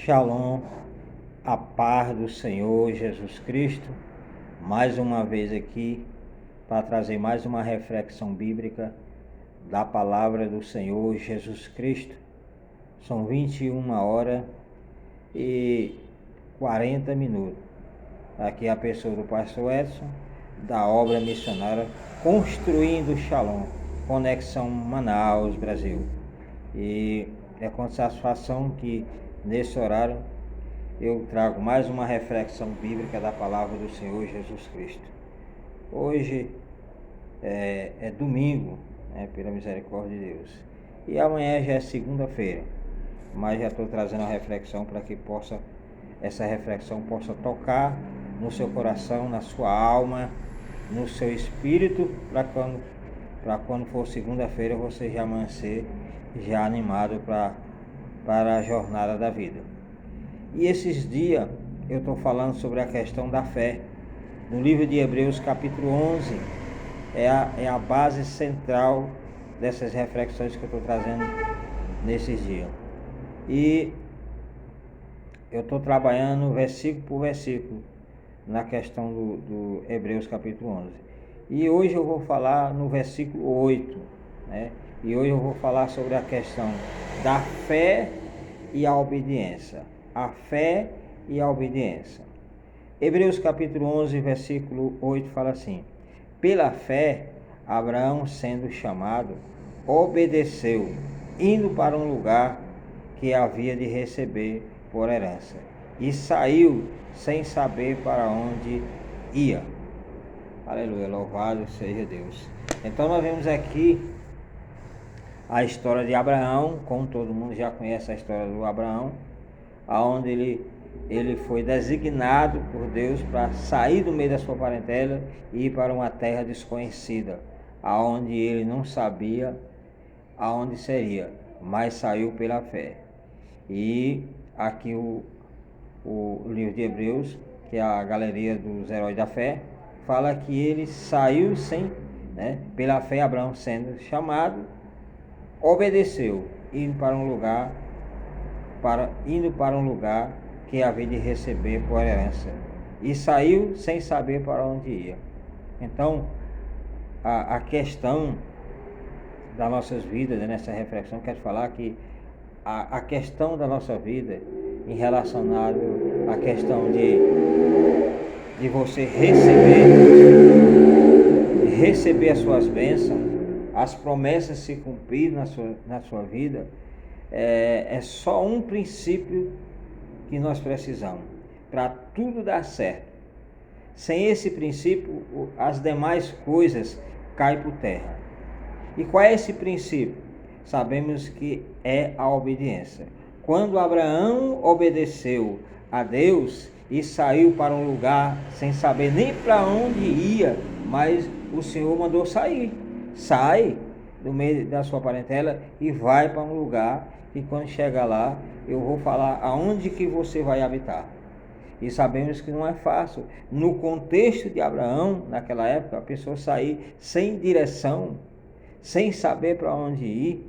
Shalom, a paz do Senhor Jesus Cristo, mais uma vez aqui para trazer mais uma reflexão bíblica da palavra do Senhor Jesus Cristo. São 21 horas e 40 minutos. Aqui a pessoa do pastor Edson, da obra missionária Construindo Shalom, Conexão Manaus, Brasil. E é com satisfação que nesse horário eu trago mais uma reflexão bíblica da palavra do Senhor Jesus Cristo. Hoje é domingo, pela misericórdia de Deus. E amanhã já é segunda-feira. Mas já estou trazendo a reflexão para que essa reflexão possa tocar no seu coração, na sua alma, no seu espírito, para quando for segunda-feira você já amanhecer já animado para a jornada da vida. E esses dias eu estou falando sobre a questão da fé. No livro de Hebreus capítulo 11 é a base central dessas reflexões que eu estou trazendo nesses dias. E eu estou trabalhando versículo por versículo na questão do Hebreus capítulo 11. E hoje eu vou falar no versículo 8, E hoje eu vou falar sobre a questão da fé e a obediência. A fé e a obediência. Hebreus capítulo 11, versículo 8 fala assim: pela fé, Abraão, sendo chamado, obedeceu, indo para um lugar que havia de receber por herança, e saiu sem saber para onde ia. Aleluia, louvado seja Deus. Então nós vemos aqui a história de Abraão, como todo mundo já conhece a história do Abraão, aonde ele foi designado por Deus para sair do meio da sua parentela e ir para uma terra desconhecida, aonde ele não sabia aonde seria, mas saiu pela fé. E aqui o livro de Hebreus, que é a galeria dos heróis da fé, fala que ele saiu pela fé. Abraão, sendo chamado, obedeceu, indo para um lugar que havia de receber por herança, e saiu sem saber para onde ia. Então a questão das nossas vidas, nessa reflexão, quero falar que a questão da nossa vida em relacionado à questão de você receber as suas bênçãos, as promessas se cumprir na sua vida, é só um princípio que nós precisamos para tudo dar certo. Sem esse princípio, as demais coisas caem por terra. E qual é esse princípio? Sabemos que é a obediência. Quando Abraão obedeceu a Deus e saiu para um lugar sem saber nem para onde ia, mas o Senhor mandou sair. Sai do meio da sua parentela e vai para um lugar que, quando chegar lá, eu vou falar aonde que você vai habitar. E sabemos que não é fácil. No contexto de Abraão, naquela época, a pessoa sair sem direção, sem saber para onde ir,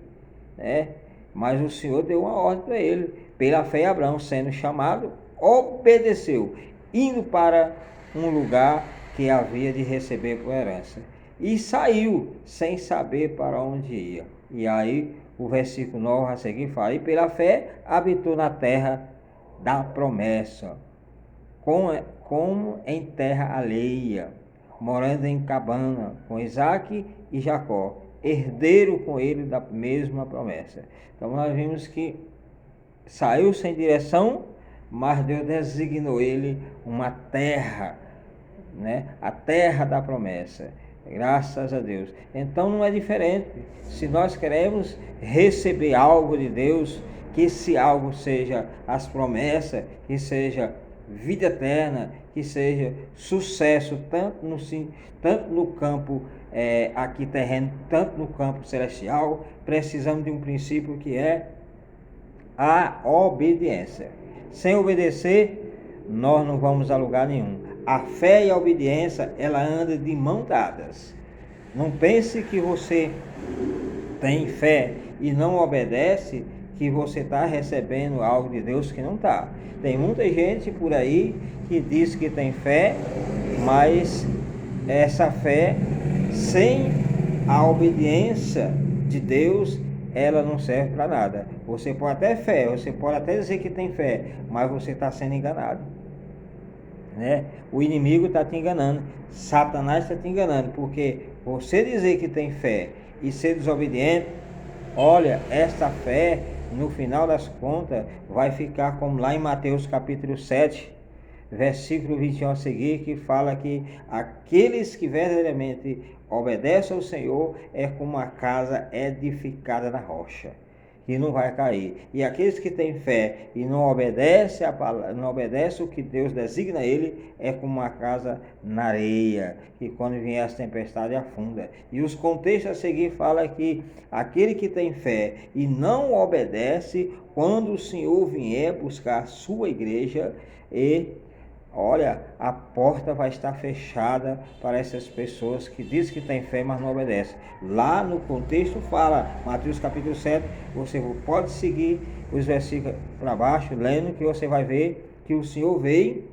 mas o Senhor deu uma ordem para ele. Pela fé, Abraão, sendo chamado, obedeceu, indo para um lugar que havia de receber por herança, e saiu sem saber para onde ia. E aí o versículo 9 a seguir fala: e pela fé habitou na terra da promessa, como em terra alheia, morando em cabana com Isaque e Jacó, herdeiro com ele da mesma promessa. Então nós vimos que saiu sem direção, mas Deus designou ele uma terra, a terra da promessa. Graças a Deus. Então não é diferente. Se nós queremos receber algo de Deus, que esse algo seja as promessas, que seja vida eterna, que seja sucesso, tanto no campo aqui terreno, tanto no campo celestial, precisamos de um princípio que é a obediência. Sem obedecer, nós não vamos a lugar nenhum. A fé e a obediência, ela anda de mão dadas. Não pense que você tem fé e não obedece, que você está recebendo algo de Deus que não está. Tem muita gente por aí que diz que tem fé, mas essa fé, sem a obediência de Deus, ela não serve para nada. Você pode até fé, você pode até dizer que tem fé, mas você está sendo enganado, né? O inimigo está te enganando, Satanás está te enganando, porque você dizer que tem fé e ser desobediente, olha, essa fé, no final das contas, vai ficar como lá em Mateus capítulo 7, versículo 21 a seguir, que fala que aqueles que verdadeiramente obedecem ao Senhor é como uma casa edificada na rocha, que não vai cair. E aqueles que têm fé e não obedecem a palavra, não obedecem o que Deus designa a ele, é como uma casa na areia, que quando vier as tempestades afunda. E os contextos a seguir falam que aquele que tem fé e não obedece, quando o Senhor vier buscar a sua igreja, olha, a porta vai estar fechada para essas pessoas que dizem que têm fé, mas não obedecem. Lá no contexto fala, Mateus capítulo 7, você pode seguir os versículos para baixo, lendo, que você vai ver que o Senhor veio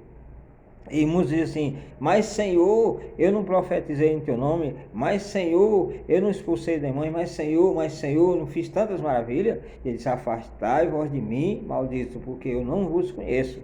e muitos dizem assim, mas Senhor, eu não profetizei em teu nome, mas Senhor, eu não expulsei demônios, mas Senhor, não fiz tantas maravilhas. E ele disse, afastai-vos de mim, maldito, porque eu não vos conheço.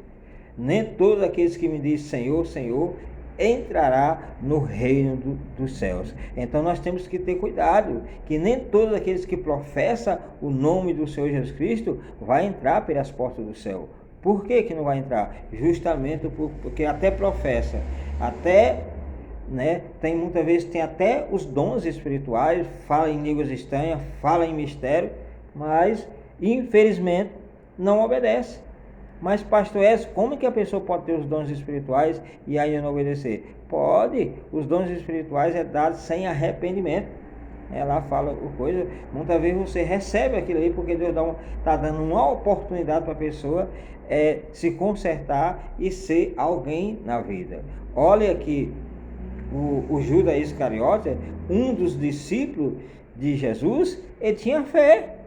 Nem todos aqueles que me dizem Senhor, Senhor, entrará no reino dos céus. Então nós temos que ter cuidado, que nem todos aqueles que professam o nome do Senhor Jesus Cristo vai entrar pelas portas do céu. Por que não vai entrar? Justamente porque até professa, até, né, tem muitas vezes tem até os dons espirituais, fala em línguas estranhas, fala em mistério, mas infelizmente não obedece. Mas pastor Edson, como que a pessoa pode ter os dons espirituais e ainda não obedecer? Pode, os dons espirituais é dado sem arrependimento. Ela fala coisa, muitas vezes você recebe aquilo aí porque Deus está dando uma oportunidade para a pessoa se consertar e ser alguém na vida. Olha que o Judas Iscariote, um dos discípulos de Jesus, ele tinha fé,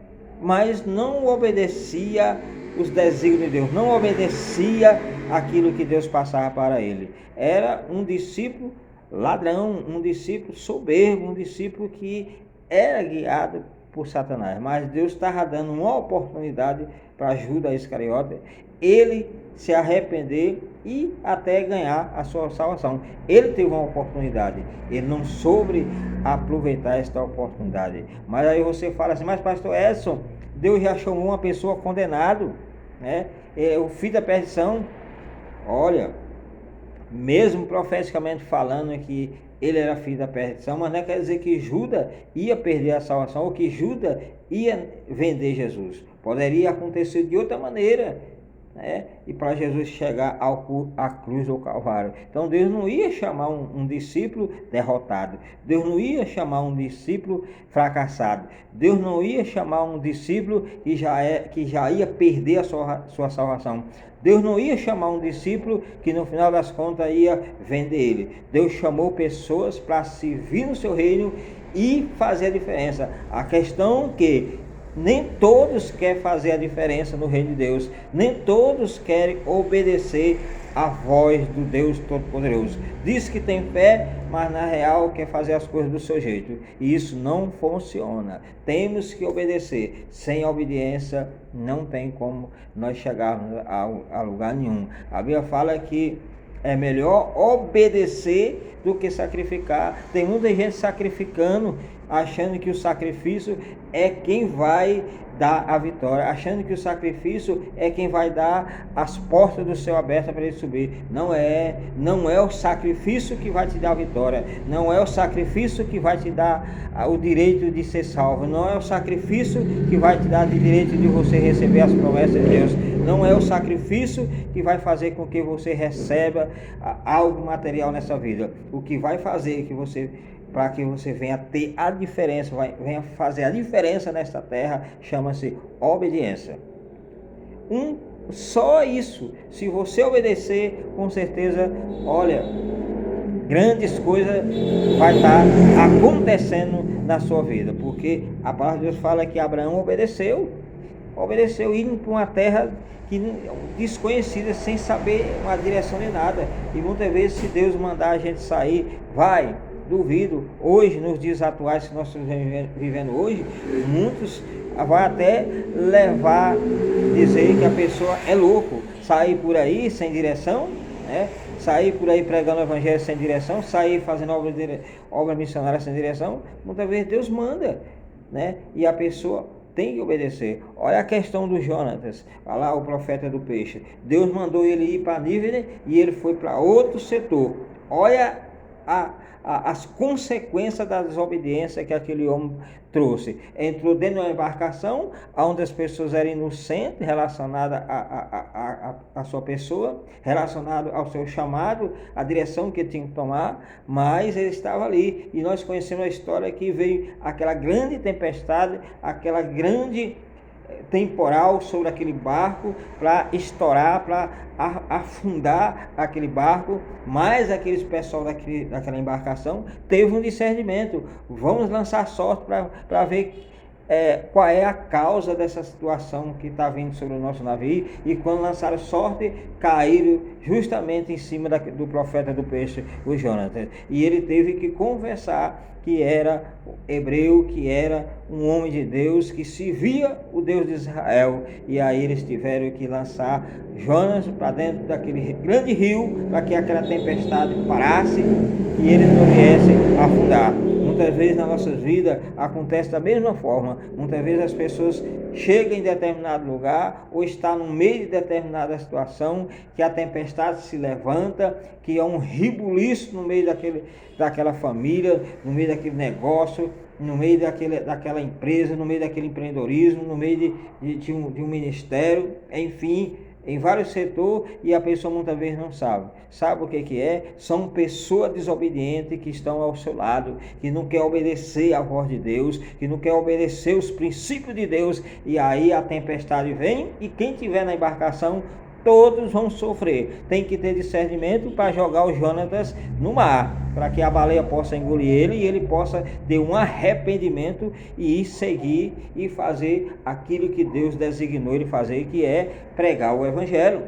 mas não obedecia os desígnios de Deus, não obedecia aquilo que Deus passava para ele. Era um discípulo ladrão, um discípulo soberbo, um discípulo que era guiado por Satanás. Mas Deus estava dando uma oportunidade para Judas Iscariote, ele se arrepender e até ganhar a sua salvação. Ele teve uma oportunidade, ele não soube aproveitar esta oportunidade. Mas aí você fala assim, mas pastor Edson, Deus já chamou uma pessoa condenado, né? O filho da perdição. Olha, mesmo profeticamente falando que ele era filho da perdição, mas não quer dizer que Judas ia perder a salvação ou que Judas ia vender Jesus. Poderia acontecer de outra maneira, né? E para Jesus chegar à cruz do Calvário. Então Deus não ia chamar um discípulo derrotado, Deus não ia chamar um discípulo fracassado, Deus não ia chamar um discípulo que já ia perder a sua salvação. Deus não ia chamar um discípulo que no final das contas ia vender ele. Deus chamou pessoas para servir no seu reino e fazer a diferença. A questão é que nem todos querem fazer a diferença no reino de Deus, nem todos querem obedecer a voz do Deus Todo-Poderoso. Diz que tem fé, mas na real quer fazer as coisas do seu jeito, e isso não funciona. Temos que obedecer. Sem obediência não tem como nós chegarmos a lugar nenhum. A Bíblia fala que é melhor obedecer do que sacrificar. Tem muita gente sacrificando, achando que o sacrifício é quem vai dar a vitória, achando que o sacrifício é quem vai dar as portas do céu abertas para ele subir. Não é o sacrifício que vai te dar a vitória, não é o sacrifício que vai te dar o direito de ser salvo, não é o sacrifício que vai te dar o direito de você receber as promessas de Deus, não é o sacrifício que vai fazer com que você receba algo material nessa vida. O que vai fazer para que você venha ter a diferença, venha fazer a diferença nesta terra, chama-se obediência. Só isso. Se você obedecer, com certeza, olha, grandes coisas vai estar acontecendo na sua vida, porque a palavra de Deus fala que Abraão obedeceu. obedeceu, indo para uma terra desconhecida, sem saber uma direção nem nada. E muitas vezes, se Deus mandar a gente sair, vai. Duvido, hoje, nos dias atuais que nós estamos vivendo hoje, muitos vai até levar, dizer que a pessoa é louco, sair por aí sem direção, né? Sair por aí pregando o evangelho sem direção, sair fazendo obra missionária sem direção. Muitas vezes Deus manda, né? E a pessoa tem que obedecer. Olha a questão do Jonatas, olha lá o profeta do peixe. Deus mandou ele ir para Nínive e ele foi para outro setor. Olha as consequências da desobediência que aquele homem trouxe. Entrou dentro de uma embarcação onde as pessoas eram inocentes, relacionadas à sua pessoa, relacionadas ao seu chamado, a direção que tinha que tomar, mas ele estava ali. E nós conhecemos a história que veio aquela grande tempestade, aquela grande temporal sobre aquele barco para estourar, para afundar aquele barco, mas aqueles pessoal daquela embarcação teve um discernimento. Vamos lançar sorte para ver qual é a causa dessa situação que está vindo sobre o nosso navio. E quando lançaram sorte, caíram justamente em cima do profeta do peixe, o Jonatas. E ele teve que conversar que era hebreu, que era um homem de Deus, que servia o Deus de Israel. E aí eles tiveram que lançar Jonas para dentro daquele grande rio, para que aquela tempestade parasse e ele não viesse afundar. Muitas vezes na nossa vida acontece da mesma forma. Muitas vezes as pessoas chegam em determinado lugar ou estão no meio de determinada situação, que a tempestade se levanta, que é um ribuliço no meio daquela família, no meio daquele negócio, no meio daquela empresa, no meio daquele empreendedorismo, no meio de um ministério, enfim, em vários setores, e a pessoa muitas vezes não sabe. Sabe o que é? São pessoas desobedientes que estão ao seu lado, que não quer obedecer à voz de Deus, que não quer obedecer os princípios de Deus, e aí a tempestade vem, e quem tiver na embarcação, todos vão sofrer. Tem que ter discernimento para jogar o Jonatas no mar, para que a baleia possa engolir ele e ele possa ter um arrependimento e seguir e fazer aquilo que Deus designou ele fazer, que é pregar o evangelho,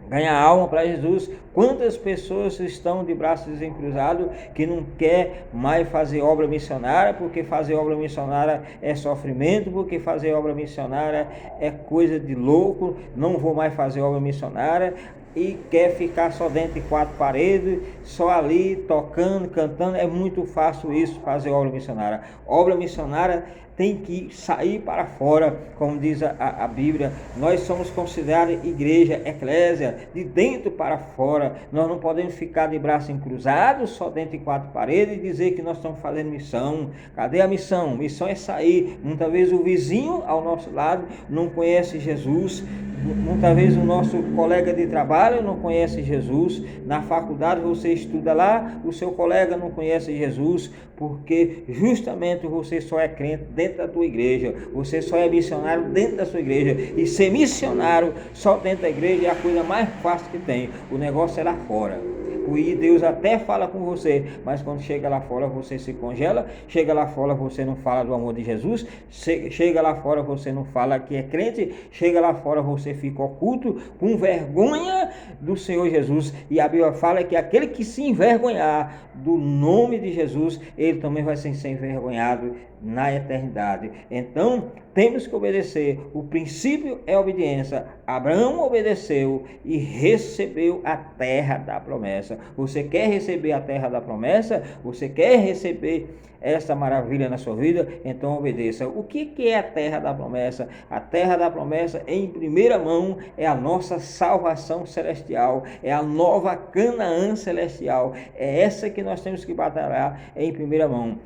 ganhar alma para Jesus. Quantas pessoas estão de braços encruzados que não quer mais fazer obra missionária, porque fazer obra missionária é sofrimento, porque fazer obra missionária é coisa de louco, não vou mais fazer obra missionária, e quer ficar só dentro de quatro paredes, só ali tocando, cantando. É muito fácil isso, fazer obra missionária. Obra missionária tem que sair para fora, como diz a Bíblia. Nós somos considerados igreja, eclésia, de dentro para fora. Nós não podemos ficar de braços cruzados, só dentro de quatro paredes, e dizer que nós estamos fazendo missão. Cadê a missão? Missão é sair. Muitas vezes o vizinho ao nosso lado não conhece Jesus. Muitas vezes o nosso colega de trabalho não conhece Jesus. Na faculdade você estuda lá, o seu colega não conhece Jesus, porque justamente você só é crente dentro da tua igreja, você só é missionário dentro da sua igreja, e ser missionário só dentro da igreja é a coisa mais fácil que tem. O negócio é lá fora. E Deus até fala com você, mas quando chega lá fora você se congela, chega lá fora você não fala do amor de Jesus, chega lá fora você não fala que é crente, chega lá fora você fica oculto, com vergonha do Senhor Jesus. E a Bíblia fala que aquele que se envergonhar do nome de Jesus, ele também vai ser envergonhado na eternidade. Então temos que obedecer. O princípio é a obediência. Abraão obedeceu e recebeu a terra da promessa. Você quer receber a terra da promessa? Você quer receber essa maravilha na sua vida? Então obedeça. O que é a terra da promessa? A terra da promessa, em primeira mão, é a nossa salvação celestial, é a nova Canaã celestial. É essa que nós temos que batalhar em primeira mão.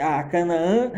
A Canaã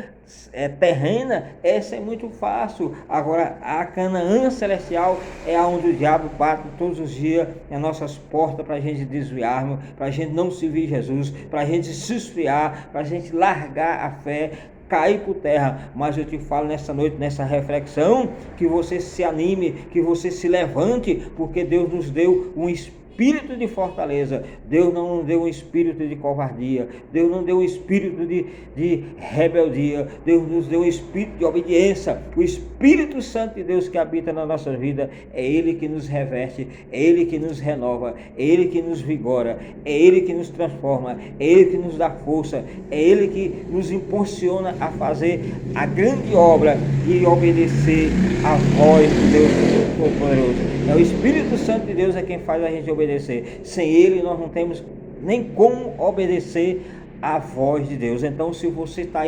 terrena, essa é muito fácil. Agora a Canaã celestial é onde o diabo bate todos os dias nas nossas portas, para a gente desviarmos, para a gente não servir Jesus, para a gente se esfriar, para a gente largar a fé, cair por terra. Mas eu te falo nessa noite, nessa reflexão, que você se anime, que você se levante, porque Deus nos deu um espírito espírito de fortaleza. Deus não nos deu um espírito de covardia. Deus não deu um espírito de rebeldia. Deus nos deu um espírito de obediência. O Espírito Santo de Deus que habita na nossa vida, é Ele que nos reveste, é Ele que nos renova, é Ele que nos vigora, é Ele que nos transforma, é Ele que nos dá força, é Ele que nos impulsiona a fazer a grande obra e obedecer a voz de Deus Todo-Poderoso. É o Espírito Santo de Deus é quem faz a gente obedecer. Sem Ele nós não temos nem como obedecer a voz de Deus. Então, se você está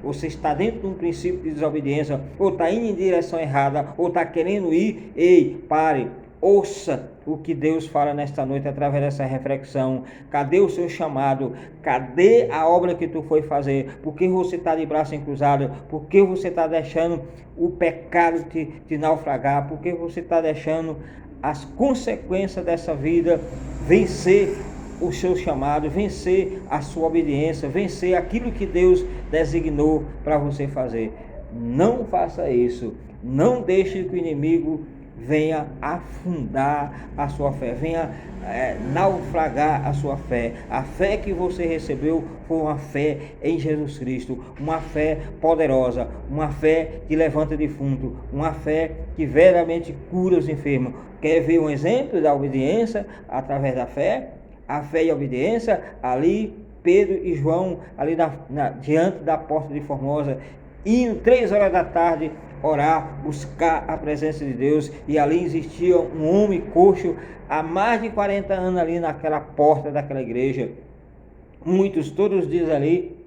você está dentro de um princípio de desobediência, ou está indo em direção errada, ou está querendo ir, ei, pare, ouça o que Deus fala nesta noite através dessa reflexão. Cadê o seu chamado? Cadê a obra que tu foi fazer? Por que você está de braço cruzado? Por que você está deixando o pecado te naufragar? Por que você está deixando as consequências dessa vida vencer o seu chamado, vencer a sua obediência, vencer aquilo que Deus designou para você fazer? Não faça isso. Não deixe que o inimigo venha afundar a sua fé, venha naufragar a sua fé. A fé que você recebeu foi uma fé em Jesus Cristo, uma fé poderosa, uma fé que levanta defunto, uma fé que verdadeiramente cura os enfermos. Quer ver um exemplo da obediência através da fé? A fé e a obediência, ali Pedro e João, ali diante da porta de Formosa, indo 3 horas da tarde orar, buscar a presença de Deus, e ali existia um homem coxo há mais de 40 anos ali naquela porta daquela igreja. Muitos, todos os dias ali,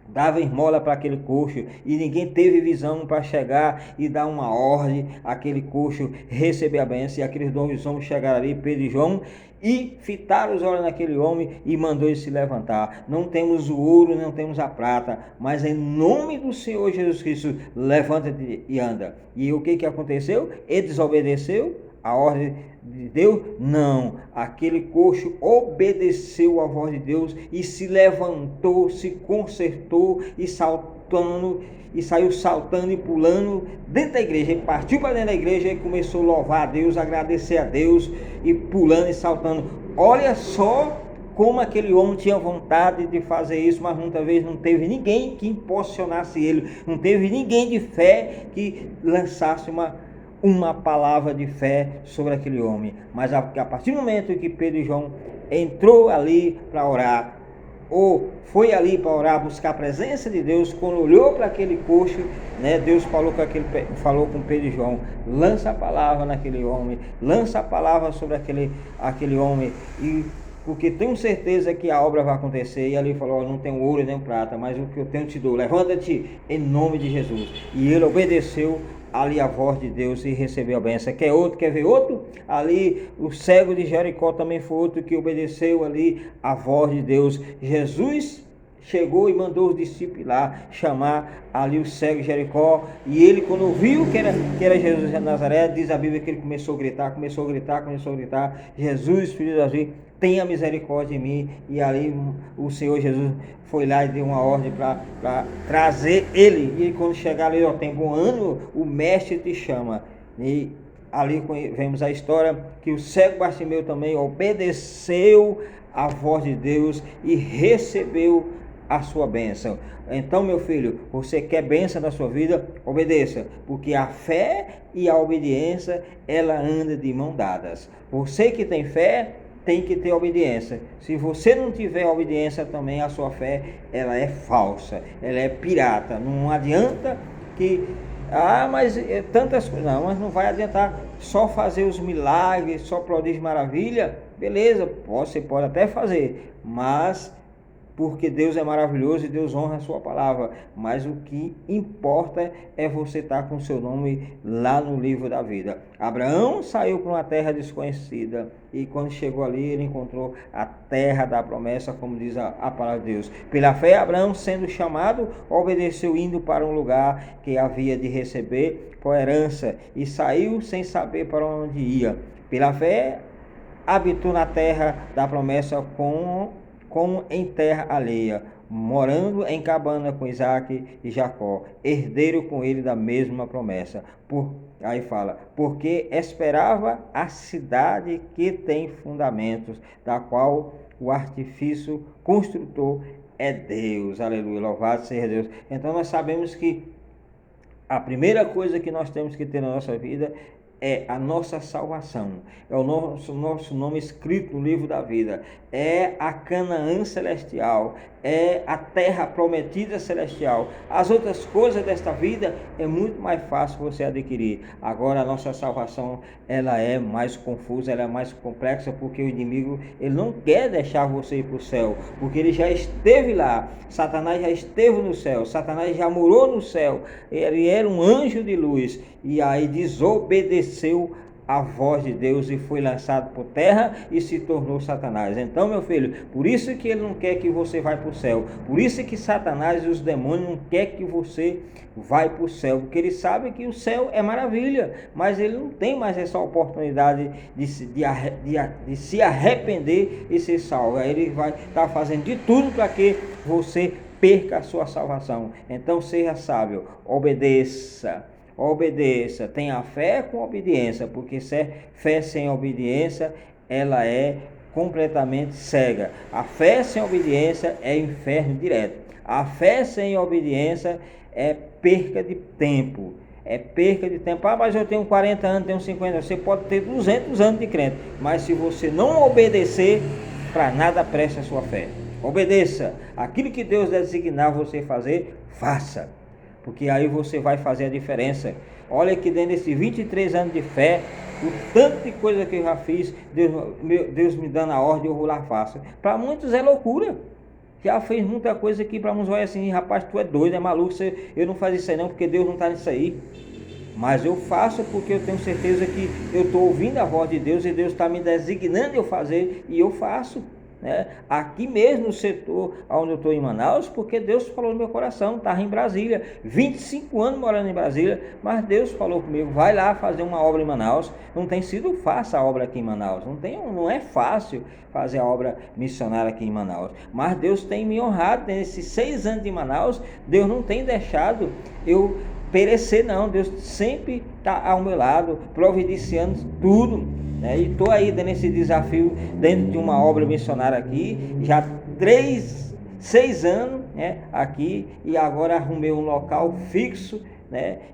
dava esmola para aquele coxo, e ninguém teve visão para chegar e dar uma ordem àquele coxo receber a bênção. E aqueles 2 homens chegaram ali, Pedro e João, e fitaram os olhos naquele homem e mandou ele se levantar. Não temos o ouro, não temos a prata, mas em nome do Senhor Jesus Cristo, levanta-te e anda. E o que aconteceu? Ele desobedeceu a ordem de Deus? Não. Aquele coxo obedeceu a voz de Deus e se levantou, se consertou e saltando, e saiu saltando e pulando dentro da igreja. Ele partiu para dentro da igreja e começou a louvar a Deus, agradecer a Deus, e pulando e saltando. Olha só como aquele homem tinha vontade de fazer isso, mas muitas vezes não teve ninguém que impulsionasse ele, não teve ninguém de fé que lançasse uma palavra de fé sobre aquele homem. Mas a partir do momento que Pedro e João entrou ali para orar, ou foi ali para orar, buscar a presença de Deus, quando olhou para aquele coxo, né, Deus falou com Pedro e João: lança a palavra naquele homem, lança a palavra sobre aquele homem, e porque tenho certeza que a obra vai acontecer. E ali falou: não tenho ouro nem prata, mas o que eu tenho te dou, levanta-te em nome de Jesus. E ele obedeceu ali a voz de Deus e recebeu a bênção. Quer ver outro? Ali o cego de Jericó também foi outro que obedeceu ali a voz de Deus. Jesus chegou e mandou os discípulos lá chamar ali o cego de Jericó, e ele, quando viu que era Jesus de Nazaré, diz a Bíblia que ele começou a gritar: Jesus, filho de Davi, tenha misericórdia de mim. E ali o Senhor Jesus foi lá e deu uma ordem para trazer ele. E quando chegar ali, tem bom ano, o mestre te chama. E ali vemos a história que o cego Bartimeu também obedeceu a voz de Deus e recebeu a sua bênção. Então, meu filho, você quer bênção na sua vida? Obedeça, porque a fé e a obediência, ela anda de mão dadas. Você que tem fé, tem que ter obediência. Se você não tiver obediência também, a sua fé, ela é falsa, ela é pirata. Não adianta que mas tantas coisas, não, mas não vai adiantar só fazer os milagres, só prodígio maravilha. Beleza, você pode até fazer, mas porque Deus é maravilhoso e Deus honra a sua palavra, mas o que importa é você estar com o seu nome lá no livro da vida. Abraão saiu para uma terra desconhecida, e quando chegou ali, ele encontrou a terra da promessa, como diz a palavra de Deus. Pela fé, Abraão, sendo chamado, obedeceu, indo para um lugar que havia de receber por herança, e saiu sem saber para onde ia. Pela fé, habitou na terra da promessa como em terra alheia, morando em cabana com Isaac e Jacó, herdeiro com ele da mesma promessa. Aí fala, porque esperava a cidade que tem fundamentos, da qual o artifício construtor é Deus. Aleluia, louvado seja Deus. Então nós sabemos que a primeira coisa que nós temos que ter na nossa vida é a nossa salvação, é o nosso nome escrito no livro da vida, é a Canaã celestial, é a terra prometida celestial. As outras coisas desta vida é muito mais fácil você adquirir. Agora a nossa salvação, ela é mais confusa, ela é mais complexa, porque o inimigo, ele não quer deixar você ir para o céu, porque ele já esteve lá. Satanás já esteve no céu, Satanás já morou no céu, ele era um anjo de luz, e aí desobedeceu a voz de Deus e foi lançado por terra e se tornou Satanás. Então, meu filho, por isso que ele não quer que você vá para o céu, por isso que Satanás e os demônios não querem que você vá para o céu, porque ele sabe que o céu é maravilha, mas ele não tem mais essa oportunidade de se arrepender e ser salvo. Aí ele vai estar fazendo de tudo para que você perca a sua salvação. Então seja sábio, obedeça, tenha fé com obediência, porque fé sem obediência, ela é completamente cega. A fé sem obediência é inferno direto. A fé sem obediência é perca de tempo. É perca de tempo. Mas eu tenho 40 anos, tenho 50 anos. Você pode ter 200 anos de crente, mas se você não obedecer, para nada presta a sua fé. Obedeça. Aquilo que Deus designar você fazer, faça, porque aí você vai fazer a diferença. Olha que dentro desses 23 anos de fé, o tanto de coisa que eu já fiz, Deus me dando a ordem, eu vou lá faço. Para muitos é loucura. Já fez muita coisa que para uns vai assim, rapaz, tu é doido, é maluco, eu não faço isso aí não, porque Deus não está nisso aí. Mas eu faço porque eu tenho certeza que eu estou ouvindo a voz de Deus e Deus está me designando eu fazer, e eu faço. Aqui mesmo no setor onde eu estou em Manaus, porque Deus falou no meu coração. Estava em Brasília, 25 anos morando em Brasília, mas Deus falou comigo, vai lá fazer uma obra em Manaus. Não tem sido fácil a obra aqui em Manaus, não é fácil fazer a obra missionária aqui em Manaus, mas Deus tem me honrado. Nesses 6 anos de Manaus, Deus não tem deixado eu perecer não. Deus sempre está ao meu lado, providenciando tudo. E estou aí dando esse desafio dentro de uma obra missionária aqui, já 6 anos, aqui, e agora arrumei um local fixo,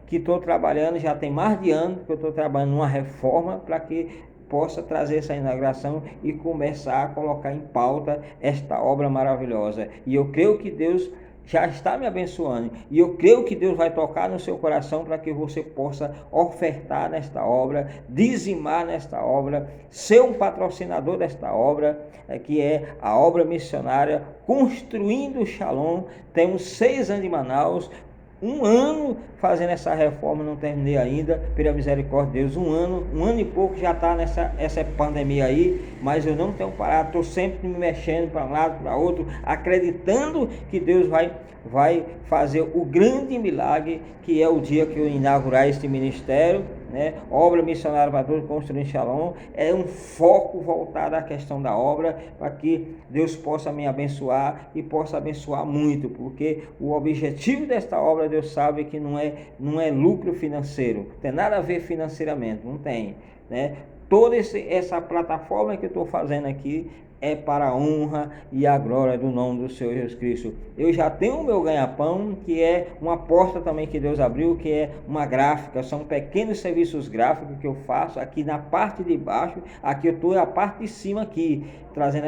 que estou trabalhando, já tem mais de ano que eu estou trabalhando numa reforma para que possa trazer essa inauguração e começar a colocar em pauta esta obra maravilhosa. E eu creio que Deus já está me abençoando, e eu creio que Deus vai tocar no seu coração para que você possa ofertar nesta obra, dizimar nesta obra, ser um patrocinador desta obra, que é a obra missionária Construindo o Shalom. Temos 6 anos de Manaus, 1 ano fazendo essa reforma, não terminei ainda, pela misericórdia de Deus. 1 ano e pouco já está essa pandemia aí, mas eu não tenho parado, estou sempre me mexendo para um lado, para outro, acreditando que Deus vai fazer o grande milagre, que é o dia que eu inaugurar este ministério, obra missionária para todos, Construindo Shalom. É um foco voltado à questão da obra, para que Deus possa me abençoar e possa abençoar muito, porque o objetivo desta obra, Deus sabe que não é lucro financeiro, não tem nada a ver financeiramente, não tem, toda essa plataforma que eu estou fazendo aqui é para a honra e a glória do nome do Senhor Jesus Cristo. Eu já tenho o meu ganha-pão, que é uma porta também que Deus abriu, que é uma gráfica, são pequenos serviços gráficos que eu faço aqui na parte de baixo. Aqui eu estou na parte de cima aqui, trazendo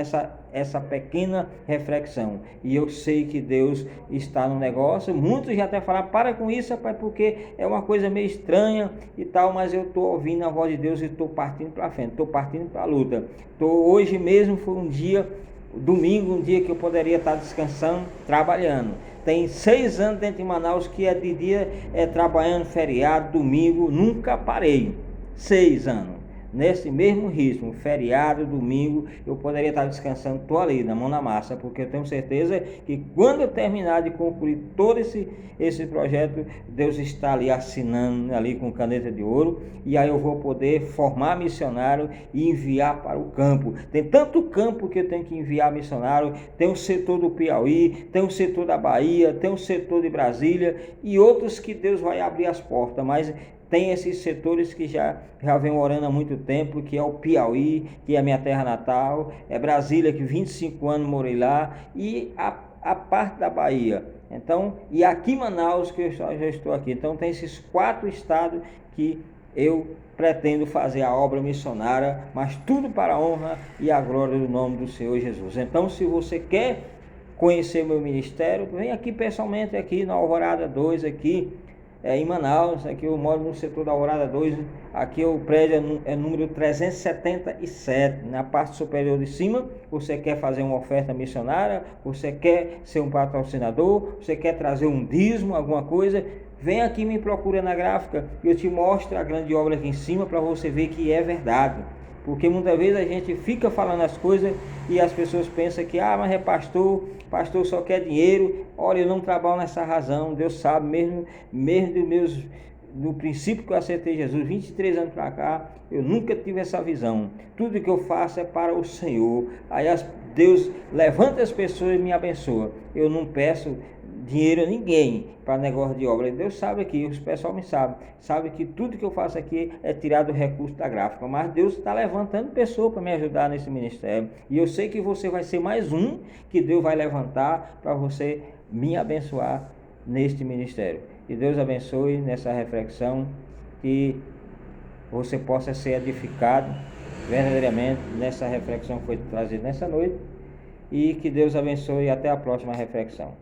essa pequena reflexão, e eu sei que Deus está no negócio. Muitos já até falaram, para com isso, rapaz, porque é uma coisa meio estranha e tal, mas eu estou ouvindo a voz de Deus e estou partindo para frente, estou partindo para a luta. Hoje mesmo foi um dia, domingo, um dia que eu poderia estar descansando, trabalhando. Tem 6 anos dentro de Manaus que é de dia trabalhando, feriado, domingo, nunca parei. 6 anos. nesse mesmo ritmo, feriado, domingo, eu poderia estar descansando, estou ali, na mão na massa, porque eu tenho certeza que quando eu terminar de concluir todo esse projeto, Deus está ali assinando ali com caneta de ouro, e aí eu vou poder formar missionário e enviar para o campo. Tem tanto campo que eu tenho que enviar missionário, tem o setor do Piauí, tem o setor da Bahia, tem o setor de Brasília e outros que Deus vai abrir as portas, mas tem esses setores que já vem orando há muito tempo, que é o Piauí, que é a minha terra natal, é Brasília, que 25 anos morei lá, e a parte da Bahia. Então, e aqui em Manaus, que eu já estou aqui. Então tem esses 4 estados que eu pretendo fazer a obra missionária, mas tudo para a honra e a glória do nome do Senhor Jesus. Então, se você quer conhecer meu ministério, vem aqui pessoalmente, aqui na Alvorada 2, aqui em Manaus. Aqui eu moro no setor da Alvorada 2, aqui o prédio é número 377, na parte superior de cima. Você quer fazer uma oferta missionária, você quer ser um patrocinador, você quer trazer um dízimo, alguma coisa, vem aqui, me procura na gráfica e eu te mostro a grande obra aqui em cima para você ver que é verdade. Porque muitas vezes a gente fica falando as coisas e as pessoas pensam que, mas é pastor só quer dinheiro. Olha, eu não trabalho nessa razão, Deus sabe, mesmo no princípio que eu aceitei Jesus, 23 anos para cá, eu nunca tive essa visão. Tudo que eu faço é para o Senhor. Aí Deus levanta as pessoas e me abençoa. Eu não peço dinheiro a ninguém para negócio de obra. Deus sabe aqui, os pessoal me sabe que tudo que eu faço aqui é tirar do recurso da gráfica, mas Deus está levantando pessoas para me ajudar nesse ministério, e eu sei que você vai ser mais um que Deus vai levantar para você me abençoar neste ministério. Que Deus abençoe nessa reflexão, que você possa ser edificado verdadeiramente nessa reflexão que foi trazida nessa noite, e que Deus abençoe e até a próxima reflexão.